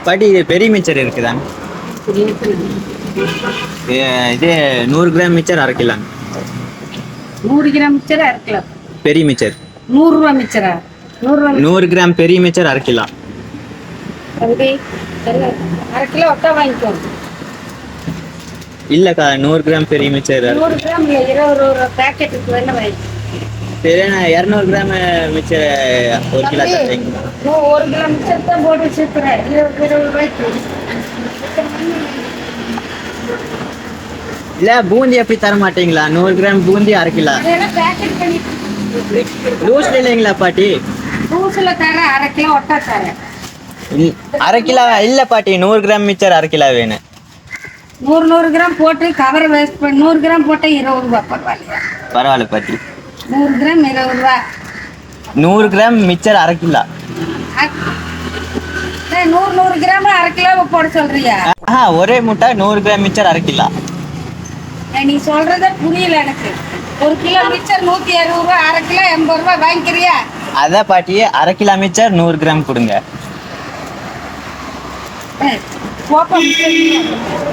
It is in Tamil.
பாட்டி இது பெரிய மிச்சர் இருக்குதா? இது 100 கிராம் மிச்சர் அரை கிலோ. 100 கிராம் மிச்சர் அரை கிலோ. பெரிய மிச்சர் 100 ரூபா மிச்சரா? 100 கிராம் பெரிய மிச்சர் அரை கிலோ. தம்பி அரை கிலோ ஒட்டா வாங்கிக்கோ. இல்லக்கா 100 கிராம் பெரிய மிச்சர் 100 கிராம் இல்லை, 20 ரூபா பேக்கெட் இருக்கு, வேணா வாங்கி. சரி, நான் 200 கிராம் மிச்சர் 1 கிலோ தரேன். 1 கிலோ மிச்சர் தான் போட்டு வச்சிருக்கிறேன், 20 ரூபாய்க்கு. இல்ல பூந்தி எப்படி தர மாட்டீங்களா? 100 கிராம் பூந்தி அரை கிலோ. அதெல்லாம் பேக்கெட் பண்ணி லூஸ்ல இல்லைங்களா பாட்டி? லூஸ்ல தரேன், அரை கிலோ ஒட்டா தரேன். அரை கிலோ இல்ல பாட்டி, 100 கிராம் மிச்சர் அரை கிலோ வேணும். 100 கிராம் போட்டு கவரை வேஸ்ட் பண்ணி 100 கிராம் போட்டா 20 ரூபா. பரவாயில்லையா? பரவாயில்ல பாட்டி. 100 கிராம் 20 ரூபா. 100 கிராம் மிச்சர் அரை கிலோ. 100 கிராம் அரை கிலோ போட சொல்றியா? ஒரே முட்டை 100 கிராம் மிச்சர் அரை கிலோ. நீ சொல்றத புரியல எனக்கு. 1 கிலோ மிச்சர் 160 ரூபா, அரை கிலோ 80 ரூபா வாங்கிக்கிறியா? அதான் பாட்டி, அரை கிலோ மிச்சர் 100 கிராம் கொடுங்க. கோப்பா மிச்சர்